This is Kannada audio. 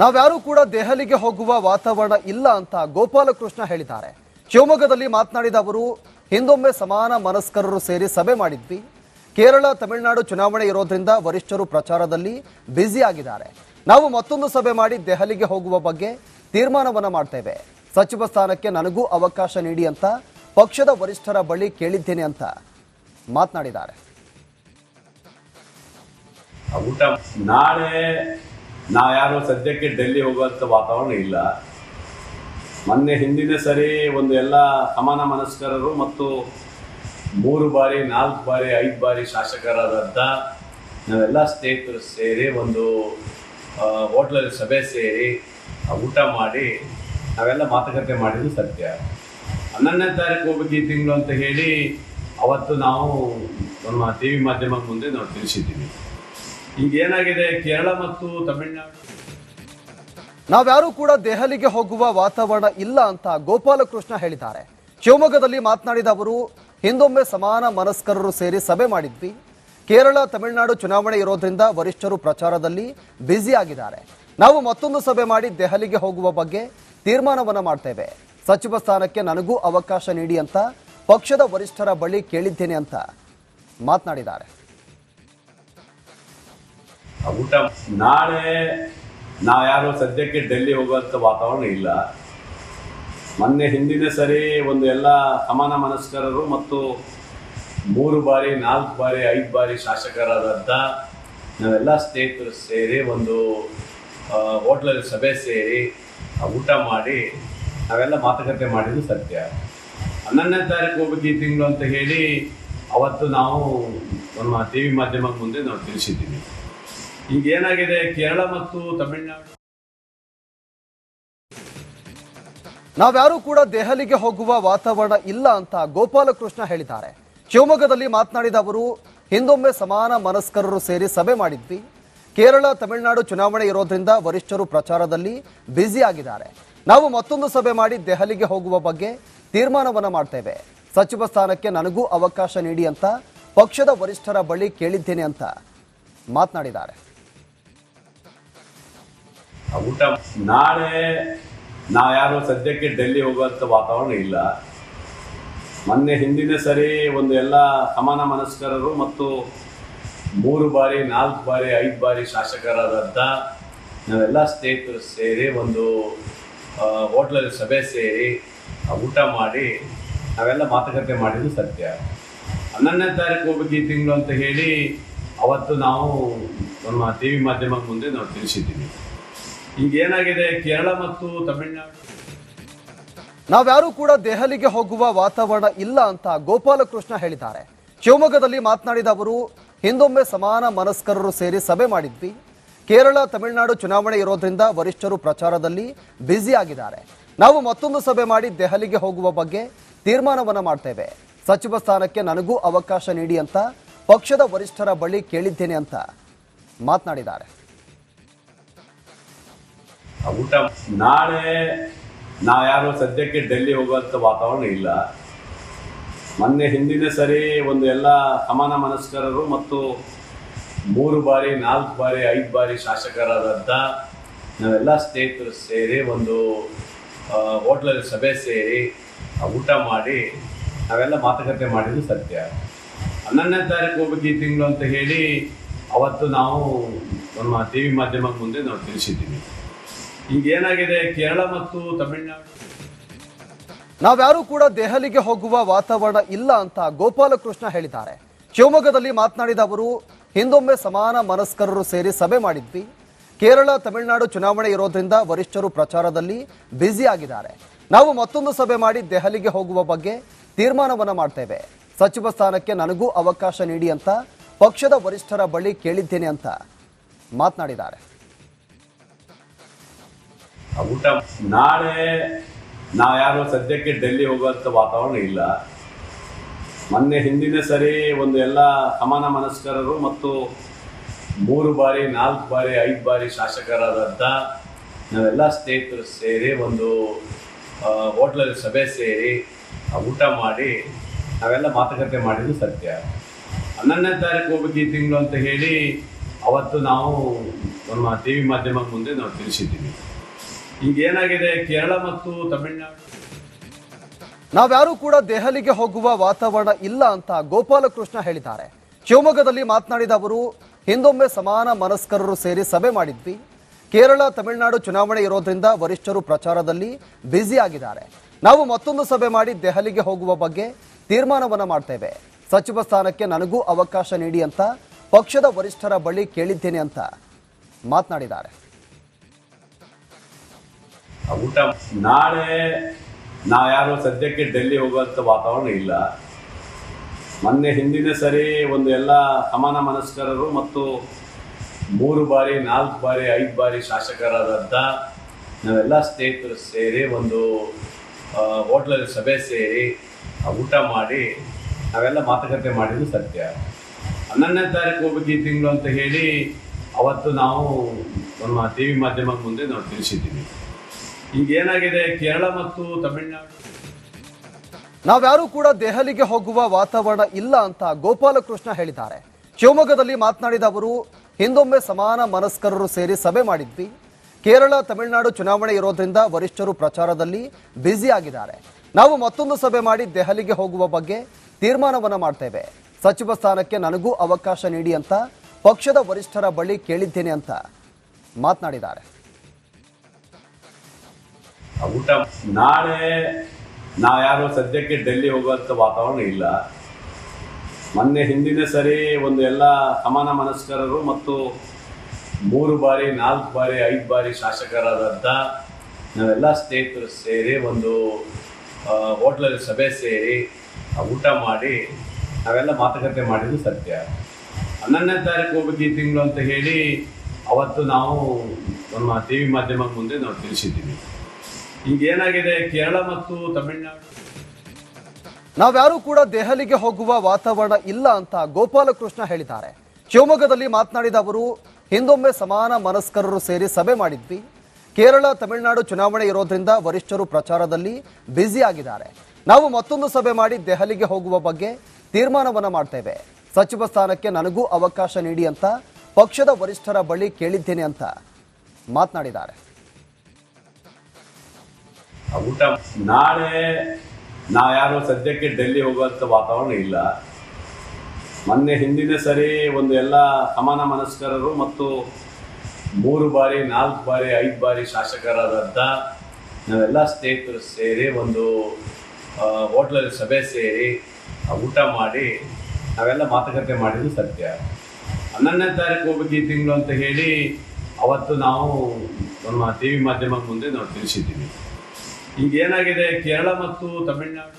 ನಾವ್ಯಾರೂ ಕೂಡ ದೆಹಲಿಗೆ ಹೋಗುವ ವಾತಾವರಣ ಇಲ್ಲ ಅಂತ ಗೋಪಾಲಕೃಷ್ಣ ಹೇಳಿದ್ದಾರೆ. ಶಿವಮೊಗ್ಗದಲ್ಲಿ ಮಾತನಾಡಿದ ಅವರು, ಹಿಂದೊಮ್ಮೆ ಸಮಾನ ಮನಸ್ಕರರು ಸೇರಿ ಸಭೆ ಮಾಡಿದ್ವಿ. ಕೇರಳ ತಮಿಳುನಾಡು ಚುನಾವಣೆ ಇರೋದ್ರಿಂದ ವರಿಷ್ಠರು ಪ್ರಚಾರದಲ್ಲಿ ಬ್ಯುಸಿ ಆಗಿದ್ದಾರೆ. ನಾವು ಮತ್ತೊಂದು ಸಭೆ ಮಾಡಿ ದೆಹಲಿಗೆ ಹೋಗುವ ಬಗ್ಗೆ ತೀರ್ಮಾನವನ್ನ ಮಾಡ್ತೇವೆ. ಸಚಿವ ಸ್ಥಾನಕ್ಕೆ ನನಗೂ ಅವಕಾಶ ನೀಡಿ ಅಂತ ಪಕ್ಷದ ವರಿಷ್ಠರ ಬಳಿ ಕೇಳಿದ್ದೇನೆ ಅಂತ ಮಾತನಾಡಿದ್ದಾರೆ. ನಾಳೆ ಯಾರು ಸದ್ಯಕ್ಕೆ ಡೆಲ್ಲಿ ಹೋಗುವಂತ ವಾತಾವರಣ ಇಲ್ಲ. ಮೊನ್ನೆ ಹಿಂದಿನ ಸರಿ ಒಂದು ಎಲ್ಲ ಸಮಾನ ಮನಸ್ಕರರು ಮತ್ತು 3 ಬಾರಿ 4 ಬಾರಿ 5 ಬಾರಿ ಶಾಸಕರಾದಂಥ ನಾವೆಲ್ಲ ಸ್ನೇಹಿತರು ಸೇರಿ ಒಂದು ಹೋಟ್ಲಲ್ಲಿ ಸಭೆ ಸೇರಿ ಊಟ ಮಾಡಿ ನಾವೆಲ್ಲ ಮಾತುಕತೆ ಮಾಡಿದ್ದು ಸತ್ಯ. 11ನೇ ತಾರೀಕು ಹೋಗ್ಬೇಕು ಈ ತಿಂಗಳು ಅಂತ ಹೇಳಿ ಅವತ್ತು ನಾವು ನಮ್ಮ TV ಮಾಧ್ಯಮದ ಮುಂದೆ ನಾವು ತಿಳಿಸಿದ್ದೀವಿ. ಈಗ ಏನಾಗಿದೆ, ಕೇರಳ ಮತ್ತು ತಮಿಳುನಾಡು ನಾವ್ಯಾರೂ ಕೂಡ ದೆಹಲಿಗೆ ಹೋಗುವ ವಾತಾವರಣ ಇಲ್ಲ ಅಂತ ಗೋಪಾಲಕೃಷ್ಣ ಹೇಳಿದ್ದಾರೆ. ಶಿವಮೊಗ್ಗದಲ್ಲಿ ಮಾತನಾಡಿದ ಅವರು, ಹಿಂದೊಮ್ಮೆ ಸಮಾನ ಮನಸ್ಕರರು ಸೇರಿ ಸಭೆ ಮಾಡಿದ್ವಿ. ಕೇರಳ ತಮಿಳುನಾಡು ಚುನಾವಣೆ ಇರೋದ್ರಿಂದ ವರಿಷ್ಠರು ಪ್ರಚಾರದಲ್ಲಿ ಬ್ಯುಸಿ ಆಗಿದ್ದಾರೆ. ನಾವು ಮತ್ತೊಂದು ಸಭೆ ಮಾಡಿ ದೆಹಲಿಗೆ ಹೋಗುವ ಬಗ್ಗೆ ತೀರ್ಮಾನವನ್ನ ಮಾಡ್ತೇವೆ. ಸಚಿವ ಸ್ಥಾನಕ್ಕೆ ನನಗೂ ಅವಕಾಶ ನೀಡಿ ಅಂತ ಪಕ್ಷದ ವರಿಷ್ಠರ ಬಳಿ ಕೇಳಿದ್ದೇನೆ ಅಂತ ಮಾತನಾಡಿದ್ದಾರೆ. ನಾಳೆ ಯಾರು ಸದ್ಯಕ್ಕೆ ಡೆಲ್ಲಿ ಹೋಗುವಂತ ವಾತಾವರಣ ಇಲ್ಲ. ಮೊನ್ನೆ ಹಿಂದಿನ ಸರಿ ಒಂದು ಎಲ್ಲ ಸಮಾನ ಮನಸ್ಕರರು ಮತ್ತು 3 ಬಾರಿ 4 ಬಾರಿ 5 ಬಾರಿ ಶಾಸಕರಾದಂಥ ನಾವೆಲ್ಲ ಸ್ನೇಹಿತರು ಸೇರಿ ಒಂದು ಹೋಟ್ಲಲ್ಲಿ ಸಭೆ ಸೇರಿ ಊಟ ಮಾಡಿ ನಾವೆಲ್ಲ ಮಾತುಕತೆ ಮಾಡಿದ್ದು ಸತ್ಯ. 11ನೇ ತಾರೀಕು ಹೋಗ್ಬೇಕು ಈ ತಿಂಗಳು ಅಂತ ಹೇಳಿ ಅವತ್ತು ನಾವು ನಮ್ಮ TV ಮಾಧ್ಯಮದ ಮುಂದೆ ನಾವು ತಿಳಿಸಿದ್ದೀವಿ. ಈಗ ಏನಾಗಿದೆ, ಕೇರಳ ಮತ್ತು ತಮಿಳುನಾಡು ನಾವ್ಯಾರೂ ಕೂಡ ದೆಹಲಿಗೆ ಹೋಗುವ ವಾತಾವರಣ ಇಲ್ಲ ಅಂತ ಗೋಪಾಲಕೃಷ್ಣ ಹೇಳಿದ್ದಾರೆ. ಶಿವಮೊಗ್ಗದಲ್ಲಿ ಮಾತನಾಡಿದ ಅವರು, ಹಿಂದೊಮ್ಮೆ ಸಮಾನ ಮನಸ್ಕರರು ಸೇರಿ ಸಭೆ ಮಾಡಿದ್ವಿ. ಕೇರಳ ತಮಿಳುನಾಡು ಚುನಾವಣೆ ಇರೋದ್ರಿಂದ ವರಿಷ್ಠರು ಪ್ರಚಾರದಲ್ಲಿ ಬ್ಯುಸಿ ಆಗಿದ್ದಾರೆ. ನಾವು ಮತ್ತೊಂದು ಸಭೆ ಮಾಡಿ ದೆಹಲಿಗೆ ಹೋಗುವ ಬಗ್ಗೆ ತೀರ್ಮಾನವನ್ನ ಮಾಡ್ತೇವೆ. ಸಚಿವ ಸ್ಥಾನಕ್ಕೆ ನನಗೂ ಅವಕಾಶ ನೀಡಿ ಅಂತ ಪಕ್ಷದ ವರಿಷ್ಠರ ಬಳಿ ಕೇಳಿದ್ದೇನೆ ಅಂತ ಮಾತನಾಡಿದ್ದಾರೆ. ನಾಳೆ ಯಾರು ಸದ್ಯಕ್ಕೆ ಡೆಲ್ಲಿ ಹೋಗುವಂತ ವಾತಾವರಣ ಇಲ್ಲ. ಮೊನ್ನೆ ಹಿಂದಿನ ಸರಿ ಒಂದು ಎಲ್ಲ ಸಮಾನ ಮನಸ್ಕರರು ಮತ್ತು 3 ಬಾರಿ 4 ಬಾರಿ 5 ಬಾರಿ ಶಾಸಕರಾದಂಥ ನಾವೆಲ್ಲ ಸ್ನೇಹಿತರು ಸೇರಿ ಒಂದು ಹೋಟ್ಲಲ್ಲಿ ಸಭೆ ಸೇರಿ ಊಟ ಮಾಡಿ ನಾವೆಲ್ಲ ಮಾತುಕತೆ ಮಾಡಿದ್ದು ಸತ್ಯ. 11ನೇ ತಾರೀಕು ಹೋಗ್ಬೇಕು ಈ ತಿಂಗಳು ಅಂತ ಹೇಳಿ ಅವತ್ತು ನಾವು ನಮ್ಮ TV ಮಾಧ್ಯಮದ ಮುಂದೆ ನಾವು ತಿಳಿಸಿದ್ದೀವಿ. ಈಗ ಏನಾಗಿದೆ, ಕೇರಳ ಮತ್ತು ತಮಿಳುನಾಡು ನಾವ್ಯಾರೂ ಕೂಡ ದೆಹಲಿಗೆ ಹೋಗುವ ವಾತಾವರಣ ಇಲ್ಲ ಅಂತ ಗೋಪಾಲಕೃಷ್ಣ ಹೇಳಿದ್ದಾರೆ. ಶಿವಮೊಗ್ಗದಲ್ಲಿ ಮಾತನಾಡಿದ ಅವರು, ಹಿಂದೊಮ್ಮೆ ಸಮಾನ ಮನಸ್ಕರರು ಸೇರಿ ಸಭೆ ಮಾಡಿದ್ವಿ. ಕೇರಳ ತಮಿಳುನಾಡು ಚುನಾವಣೆ ಇರೋದ್ರಿಂದ ವರಿಷ್ಠರು ಪ್ರಚಾರದಲ್ಲಿ ಬ್ಯುಸಿ ಆಗಿದ್ದಾರೆ. ನಾವು ಮತ್ತೊಂದು ಸಭೆ ಮಾಡಿ ದೆಹಲಿಗೆ ಹೋಗುವ ಬಗ್ಗೆ ತೀರ್ಮಾನವನ್ನ ಮಾಡ್ತೇವೆ. ಸಚಿವ ಸ್ಥಾನಕ್ಕೆ ನನಗೂ ಅವಕಾಶ ನೀಡಿ ಅಂತ ಪಕ್ಷದ ವರಿಷ್ಠರ ಬಳಿ ಕೇಳಿದ್ದೇನೆ ಅಂತ ಮಾತನಾಡಿದ್ದಾರೆ. ನಾಳೆ ಯಾರು ಸದ್ಯಕ್ಕೆ ಡೆಲ್ಲಿ ಹೋಗುವಂತ ವಾತಾವರಣ ಇಲ್ಲ. ಮೊನ್ನೆ ಹಿಂದಿನ ಸರಿ ಒಂದು ಎಲ್ಲ ಸಮಾನ ಮನಸ್ಕರರು ಮತ್ತು 3 ಬಾರಿ 4 ಬಾರಿ 5 ಬಾರಿ ಶಾಸಕರಾದಂಥ ನಾವೆಲ್ಲ ಸ್ನೇಹಿತರು ಸೇರಿ ಒಂದು ಹೋಟ್ಲಲ್ಲಿ ಸಭೆ ಸೇರಿ ಊಟ ಮಾಡಿ ನಾವೆಲ್ಲ ಮಾತುಕತೆ ಮಾಡಿದ್ದು ಸತ್ಯ. 11ನೇ ತಾರೀಕು ಹೋಗ್ಬೇಕು ಈ ತಿಂಗಳು ಅಂತ ಹೇಳಿ ಅವತ್ತು ನಾವು ನಮ್ಮ TV ಮಾಧ್ಯಮದ ಮುಂದೆ ನಾವು ತಿಳಿಸಿದ್ದೀವಿ. ಈಗ ಏನಾಗಿದೆ, ಕೇರಳ ಮತ್ತು ತಮಿಳುನಾಡು ನಾವ್ಯಾರೂ ಕೂಡ ದೆಹಲಿಗೆ ಹೋಗುವ ವಾತಾವರಣ ಇಲ್ಲ ಅಂತ ಗೋಪಾಲಕೃಷ್ಣ ಹೇಳಿದ್ದಾರೆ. ಶಿವಮೊಗ್ಗದಲ್ಲಿ ಮಾತನಾಡಿದ ಅವರು, ಹಿಂದೊಮ್ಮೆ ಸಮಾನ ಮನಸ್ಕರರು ಸೇರಿ ಸಭೆ ಮಾಡಿದ್ವಿ. ಕೇರಳ ತಮಿಳುನಾಡು ಚುನಾವಣೆ ಇರೋದ್ರಿಂದ ವರಿಷ್ಠರು ಪ್ರಚಾರದಲ್ಲಿ ಬ್ಯುಸಿ ಆಗಿದ್ದಾರೆ. ನಾವು ಮತ್ತೊಂದು ಸಭೆ ಮಾಡಿ ದೆಹಲಿಗೆ ಹೋಗುವ ಬಗ್ಗೆ ತೀರ್ಮಾನವನ್ನ ಮಾಡ್ತೇವೆ. ಸಚಿವ ಸ್ಥಾನಕ್ಕೆ ನನಗೂ ಅವಕಾಶ ನೀಡಿ ಅಂತ ಪಕ್ಷದ ವರಿಷ್ಠರ ಬಳಿ ಕೇಳಿದ್ದೇನೆ ಅಂತ ಮಾತನಾಡಿದ್ದಾರೆ. ನಾಳೆ ಯಾರು ಸದ್ಯಕ್ಕೆ ಡೆಲ್ಲಿ ಹೋಗುವಂತ ವಾತಾವರಣ ಇಲ್ಲ. ಮೊನ್ನೆ ಹಿಂದಿನ ಸರಿ ಒಂದು ಎಲ್ಲ ಸಮಾನ ಮನಸ್ಕರರು ಮತ್ತು 3 ಬಾರಿ 4 ಬಾರಿ 5 ಬಾರಿ ಶಾಸಕರಾದಂಥ ನಾವೆಲ್ಲ ಸ್ನೇಹಿತರು ಸೇರಿ ಒಂದು ಹೋಟ್ಲಲ್ಲಿ ಸಭೆ ಸೇರಿ ಊಟ ಮಾಡಿ ನಾವೆಲ್ಲ ಮಾತುಕತೆ ಮಾಡಿದ್ದು ಸತ್ಯ. 11ನೇ ತಾರೀಕು ಹೋಗ್ಬೇಕು ಈ ತಿಂಗಳು ಅಂತ ಹೇಳಿ ಅವತ್ತು ನಾವು ನಮ್ಮ ಟಿವಿ ಮಾಧ್ಯಮ ಮುಂದೆ ನಾವು ತಿಳಿಸಿದ್ದೀವಿ. ಈಗ ಏನಾಗಿದೆ, ಕೇರಳ ಮತ್ತು ತಮಿಳುನಾಡು ನಾವ್ಯಾರೂ ಕೂಡ ದೆಹಲಿಗೆ ಹೋಗುವ ವಾತಾವರಣ ಇಲ್ಲ ಅಂತ ಗೋಪಾಲಕೃಷ್ಣ ಹೇಳಿದ್ದಾರೆ. ಶಿವಮೊಗ್ಗದಲ್ಲಿ ಮಾತನಾಡಿದ ಅವರು, ಹಿಂದೊಮ್ಮೆ ಸಮಾನ ಮನಸ್ಕರರು ಸೇರಿ ಸಭೆ ಮಾಡಿದ್ವಿ. ಕೇರಳ ತಮಿಳುನಾಡು ಚುನಾವಣೆ ಇರೋದ್ರಿಂದ ವರಿಷ್ಠರು ಪ್ರಚಾರದಲ್ಲಿ ಬ್ಯುಸಿ ಆಗಿದ್ದಾರೆ. ನಾವು ಮತ್ತೊಂದು ಸಭೆ ಮಾಡಿ ದೆಹಲಿಗೆ ಹೋಗುವ ಬಗ್ಗೆ ತೀರ್ಮಾನವನ್ನ ಮಾಡ್ತೇವೆ. ಸಚಿವ ಸ್ಥಾನಕ್ಕೆ ನನಗೂ ಅವಕಾಶ ನೀಡಿ ಅಂತ ಪಕ್ಷದ ವರಿಷ್ಠರ ಬಳಿ ಕೇಳಿದ್ದೇನೆ ಅಂತ ಮಾತನಾಡಿದ್ದಾರೆ. ಊಟ ನಾಳೆ ನಾವ್ಯಾರು ಸದ್ಯಕ್ಕೆ ಡೆಲ್ಲಿ ಹೋಗುವಂತ ವಾತಾವರಣ ಇಲ್ಲ. ಮೊನ್ನೆ ಹಿಂದಿನ ಸರಿ ಒಂದು ಎಲ್ಲ ಸಮಾನ ಮನಸ್ಕರರು ಮತ್ತು 3 ಬಾರಿ 4 ಬಾರಿ 5 ಬಾರಿ ಶಾಸಕರಾದಂಥ ನಾವೆಲ್ಲ ಸ್ನೇಹಿತರು ಸೇರಿ ಒಂದು ಹೋಟ್ಲಲ್ಲಿ ಸಭೆ ಸೇರಿ ಊಟ ಮಾಡಿ ನಾವೆಲ್ಲ ಮಾತುಕತೆ ಮಾಡಿದ್ದು ಸತ್ಯ. 11ನೇ ತಾರೀಕು ಹೋಗ್ಬೇಕು ಈ ತಿಂಗಳು ಅಂತ ಹೇಳಿ ಅವತ್ತು ನಾವು ನಮ್ಮ ಟಿವಿ ಮಾಧ್ಯಮ ಮುಂದೆ ನಾವು ತಿಳಿಸಿದ್ದೀವಿ. ಈಗ ಏನಾಗಿದೆ, ಕೇರಳ ಮತ್ತು ತಮಿಳುನಾಡು ನಾವ್ಯಾರೂ ಕೂಡ ದೆಹಲಿಗೆ ಹೋಗುವ ವಾತಾವರಣ ಇಲ್ಲ ಅಂತ ಗೋಪಾಲಕೃಷ್ಣ ಹೇಳಿದ್ದಾರೆ. ಶಿವಮೊಗ್ಗದಲ್ಲಿ ಮಾತನಾಡಿದ ಅವರು, ಹಿಂದೊಮ್ಮೆ ಸಮಾನ ಮನಸ್ಕರರು ಸೇರಿ ಸಭೆ ಮಾಡಿದ್ವಿ. ಕೇರಳ ತಮಿಳುನಾಡು ಚುನಾವಣೆ ಇರೋದ್ರಿಂದ ವರಿಷ್ಠರು ಪ್ರಚಾರದಲ್ಲಿ ಬ್ಯುಸಿ ಆಗಿದ್ದಾರೆ. ನಾವು ಮತ್ತೊಂದು ಸಭೆ ಮಾಡಿ ದೆಹಲಿಗೆ ಹೋಗುವ ಬಗ್ಗೆ ತೀರ್ಮಾನವನ್ನ ಮಾಡ್ತೇವೆ. ಸಚಿವ ಸ್ಥಾನಕ್ಕೆ ನನಗೂ ಅವಕಾಶ ನೀಡಿ ಅಂತ ಪಕ್ಷದ ವರಿಷ್ಠರ ಬಳಿ ಕೇಳಿದ್ದೇನೆ ಅಂತ ಮಾತನಾಡಿದ್ದಾರೆ. ಊಟ ನಾಳೆ ನಾವ್ಯಾರು ಸದ್ಯಕ್ಕೆ ಡೆಲ್ಲಿ ಹೋಗುವಂತ ವಾತಾವರಣ ಇಲ್ಲ. ಮೊನ್ನೆ ಹಿಂದಿನ ಸರಿ ಒಂದು ಎಲ್ಲ ಸಮಾನ ಮನಸ್ಕರರು ಮತ್ತು 3 ಬಾರಿ 4 ಬಾರಿ 5 ಬಾರಿ ಶಾಸಕರಾದಂಥ ನಾವೆಲ್ಲ ಸ್ನೇಹಿತರು ಸೇರಿ ಒಂದು ಹೋಟ್ಲಲ್ಲಿ ಸಭೆ ಸೇರಿ ಊಟ ಮಾಡಿ ನಾವೆಲ್ಲ ಮಾತುಕತೆ ಮಾಡಿದ್ದು ಸತ್ಯ. 11ನೇ ತಾರೀಕು ಹೋಗ್ಬೇಕು ಈ ತಿಂಗಳು ಅಂತ ಹೇಳಿ ಅವತ್ತು ನಾವು ನಮ್ಮ ಟಿವಿ ಮಾಧ್ಯಮ ಮುಂದೆ ನಾವು ತಿಳಿಸಿದ್ದೀವಿ. ಈಗ ಏನಾಗಿದೆ, ಕೇರಳ ಮತ್ತು ತಮಿಳುನಾಡು ನಾವ್ಯಾರೂ ಕೂಡ ದೆಹಲಿಗೆ ಹೋಗುವ ವಾತಾವರಣ ಇಲ್ಲ ಅಂತ ಗೋಪಾಲಕೃಷ್ಣ ಹೇಳಿದ್ದಾರೆ. ಶಿವಮೊಗ್ಗದಲ್ಲಿ ಮಾತನಾಡಿದ ಅವರು, ಹಿಂದೊಮ್ಮೆ ಸಮಾನ ಮನಸ್ಕರರು ಸೇರಿ ಸಭೆ ಮಾಡಿದ್ವಿ. ಕೇರಳ ತಮಿಳುನಾಡು ಚುನಾವಣೆ ಇರೋದ್ರಿಂದ ವರಿಷ್ಠರು ಪ್ರಚಾರದಲ್ಲಿ ಬ್ಯುಸಿ ಆಗಿದ್ದಾರೆ. ನಾವು ಮತ್ತೊಂದು ಸಭೆ ಮಾಡಿ ದೆಹಲಿಗೆ ಹೋಗುವ ಬಗ್ಗೆ ತೀರ್ಮಾನವನ್ನ ಮಾಡ್ತೇವೆ. ಸಚಿವ ಸ್ಥಾನಕ್ಕೆ ನನಗೂ ಅವಕಾಶ ನೀಡಿ ಅಂತ ಪಕ್ಷದ ವರಿಷ್ಠರ ಬಳಿ ಕೇಳಿದ್ದೇನೆ ಅಂತ ಮಾತನಾಡಿದ್ದಾರೆ. ಊಟ ನಾಳೆ ನಾವ್ಯಾರು ಸದ್ಯಕ್ಕೆ ಡೆಲ್ಲಿ ಹೋಗುವಂತ ವಾತಾವರಣ ಇಲ್ಲ. ಮೊನ್ನೆ ಹಿಂದಿನ ಸರಿ ಒಂದು ಎಲ್ಲ ಸಮಾನ ಮನಸ್ಕರರು ಮತ್ತು 3 ಬಾರಿ 4 ಬಾರಿ 5 ಬಾರಿ ಶಾಸಕರಾದಂಥ ನಾವೆಲ್ಲ ಸ್ನೇಹಿತರು ಸೇರಿ ಒಂದು ಹೋಟ್ಲಲ್ಲಿ ಸಭೆ ಸೇರಿ ಊಟ ಮಾಡಿ ನಾವೆಲ್ಲ ಮಾತುಕತೆ ಮಾಡಿದ್ದು ಸತ್ಯ. 11ನೇ ತಾರೀಕು ಹೋಗ್ಬೇಕು ಈ ತಿಂಗಳು ಅಂತ ಹೇಳಿ ಅವತ್ತು ನಾವು ನಮ್ಮ ಟಿವಿ ಮಾಧ್ಯಮ ಮುಂದೆ ನಾವು ತಿಳಿಸಿದ್ದೀವಿ. ಈಗ ಏನಾಗಿದೆ, ಕೇರಳ ಮತ್ತು ತಮಿಳುನಾಡು